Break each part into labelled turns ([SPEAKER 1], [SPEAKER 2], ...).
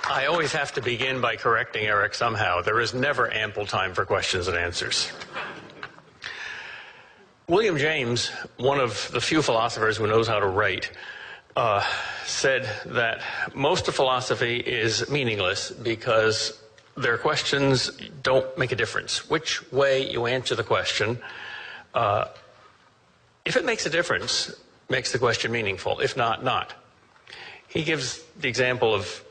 [SPEAKER 1] I always have to begin by correcting Eric somehow. There is never ample time for questions and answers. William James, one of the few philosophers who knows how to write, said that most of philosophy is meaningless because their questions don't make a difference. Which way you answer the question, if it makes a difference, makes the question meaningful. If not, not. He gives the example of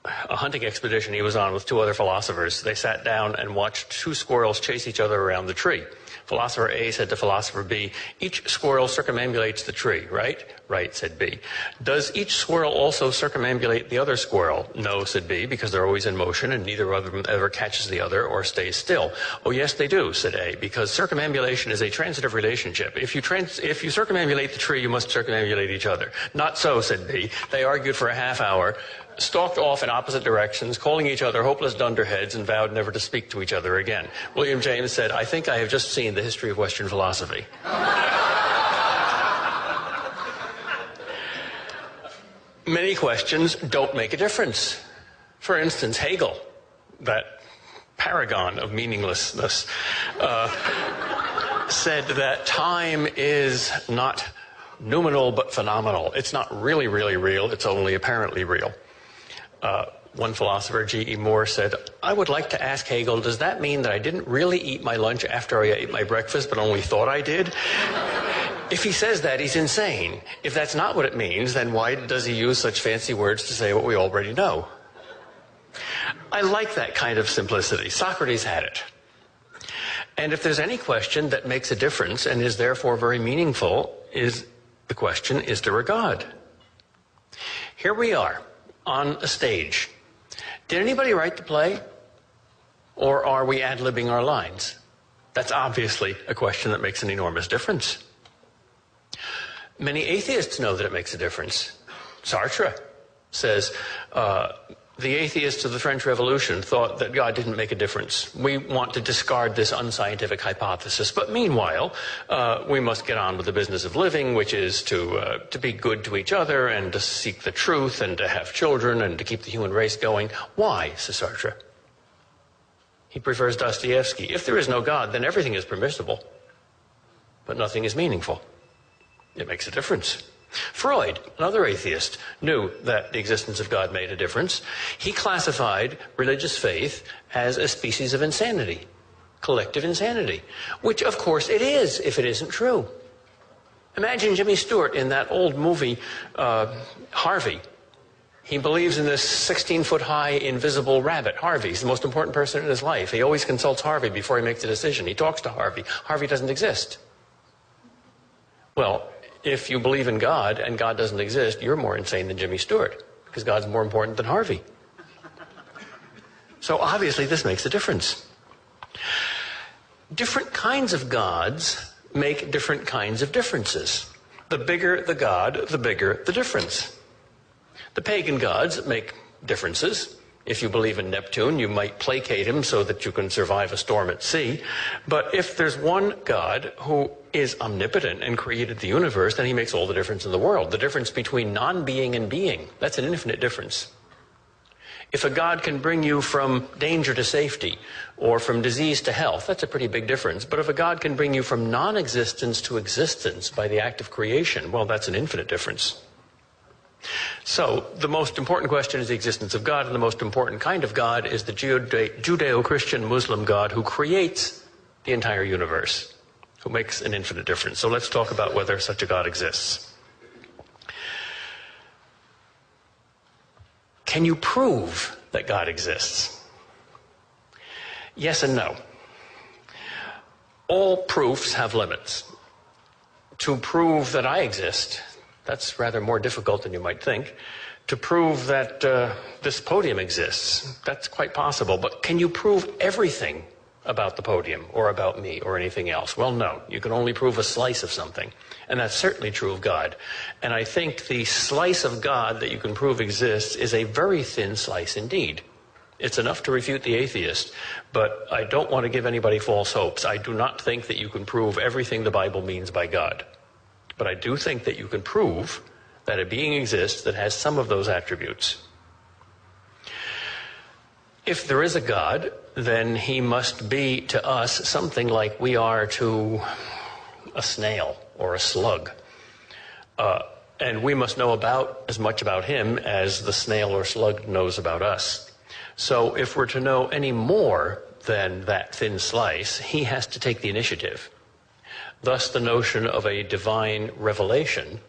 [SPEAKER 1] a hunting expedition he was on with two other philosophers. They sat down and watched two squirrels chase each other around the tree. Philosopher A said to philosopher B, "Each squirrel circumambulates the tree, right?" "Right," said B. "Does each squirrel also circumambulate the other squirrel?" "No," said B, "because they're always in motion and neither of them ever catches the other or stays still." "Oh, yes, they do," said A, "because circumambulation is a transitive relationship. If you circumambulate the tree, you must circumambulate each other." "Not so," said B. They argued for a half hour, stalked off in opposite directions, calling each other hopeless dunderheads, and vowed never to speak to each other again. William James said, "I think I have just seen the history of Western philosophy." Many questions don't make a difference. For instance, Hegel, that paragon of meaninglessness, said that time is not noumenal but phenomenal. It's not really, really real. It's only apparently real. One philosopher, G.E. Moore, said, "I would like to ask Hegel, does that mean that I didn't really eat my lunch after I ate my breakfast, but only thought I did?" If he says that, he's insane. If that's not what it means, then why does he use such fancy words to say what we already know? I like that kind of simplicity. Socrates had it. And if there's any question that makes a difference and is therefore very meaningful, is the question, is there a God? Here we are on a stage. Did anybody write the play? Or are we ad-libbing our lines? That's obviously a question that makes an enormous difference. Many atheists know that it makes a difference. Sartre says, the atheists of the French Revolution thought that God didn't make a difference. We want to discard this unscientific hypothesis. But meanwhile, we must get on with the business of living, which is to be good to each other and to seek the truth and to have children and to keep the human race going. Why, says Sartre? He prefers Dostoevsky. If there is no God, then everything is permissible, but nothing is meaningful. It makes a difference. Freud, another atheist, knew that the existence of God made a difference. He classified religious faith as a species of insanity, collective insanity, which of course it is if it isn't true. Imagine Jimmy Stewart in that old movie, Harvey. He believes in this 16-foot-high invisible rabbit, Harvey. He's the most important person in his life. He always consults Harvey before he makes a decision. He talks to Harvey. Harvey doesn't exist. Well, if you believe in God and God doesn't exist, you're more insane than Jimmy Stewart, because God's more important than Harvey. So obviously this makes a difference. Different kinds of gods make different kinds of differences. The bigger the god, the bigger the difference. The pagan gods make differences. If you believe in Neptune, you might placate him so that you can survive a storm at sea. But if there's one God who is omnipotent and created the universe, then he makes all the difference in the world. The difference between non-being and being, that's an infinite difference. If a God can bring you from danger to safety or from disease to health, that's a pretty big difference. But if a God can bring you from non-existence to existence by the act of creation, well, that's an infinite difference. So the most important question is the existence of God, and the most important kind of God is the Judeo-Christian Muslim God who creates the entire universe, who makes an infinite difference. So let's talk about whether such a God exists. Can you prove that God exists? Yes and no. All proofs have limits. To prove that I exist, that's rather more difficult than you might think. To prove that this podium exists, that's quite possible. But can you prove everything about the podium or about me or anything else? Well, no. You can only prove a slice of something. And that's certainly true of God. And I think the slice of God that you can prove exists is a very thin slice indeed. It's enough to refute the atheist, but I don't want to give anybody false hopes. I do not think that you can prove everything the Bible means by God. But I do think that you can prove that a being exists that has some of those attributes. If there is a God, then he must be to us something like we are to a snail or a slug. And we must know about as much about him as the snail or slug knows about us. So if we're to know any more than that thin slice, he has to take the initiative. Thus the notion of a divine revelation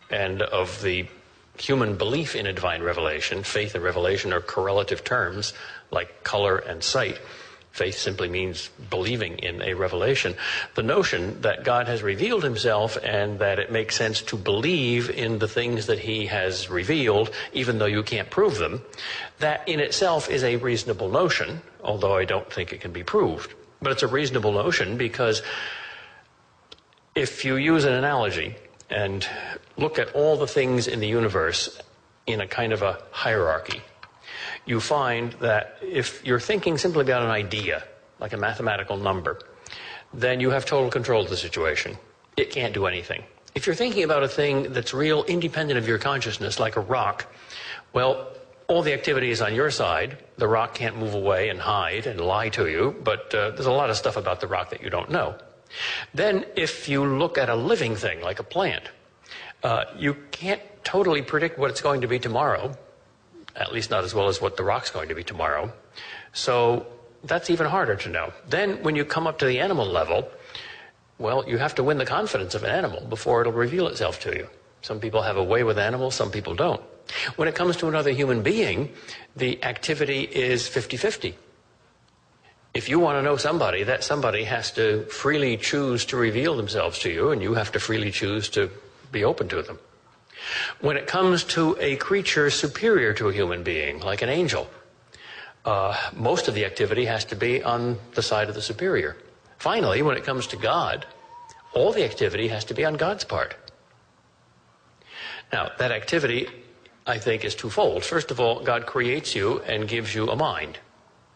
[SPEAKER 1] and of the human belief in a divine revelation, faith and revelation are correlative terms like color and sight. Faith simply means believing in a revelation. The notion that God has revealed himself and that it makes sense to believe in the things that he has revealed, even though you can't prove them, that in itself is a reasonable notion, although I don't think it can be proved. But it's a reasonable notion because if you use an analogy and look at all the things in the universe in a kind of a hierarchy, you find that if you're thinking simply about an idea, like a mathematical number, then you have total control of the situation. It can't do anything. If you're thinking about a thing that's real, independent of your consciousness, like a rock, well, all the activity is on your side. The rock can't move away and hide and lie to you, but there's a lot of stuff about the rock that you don't know. Then if you look at a living thing, like a plant, you can't totally predict what it's going to be tomorrow, at least not as well as what the rock's going to be tomorrow. So that's even harder to know. Then when you come up to the animal level, well, you have to win the confidence of an animal before it'll reveal itself to you. Some people have a way with animals, some people don't. When it comes to another human being, the activity is 50-50. If you want to know somebody, that somebody has to freely choose to reveal themselves to you, and you have to freely choose to be open to them. When it comes to a creature superior to a human being, like an angel, most of the activity has to be on the side of the superior. Finally, when it comes to God, all the activity has to be on God's part. Now, that activity, I think, is twofold. First of all, God creates you and gives you a mind,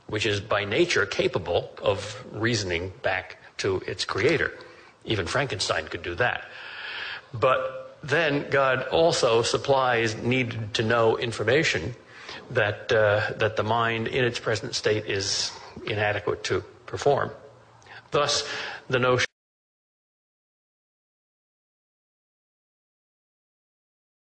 [SPEAKER 1] which is by nature capable of reasoning back to its creator. Even Frankenstein could do that. But then God also supplies needed to know information that the mind in its present state is inadequate to perform. Thus, the notion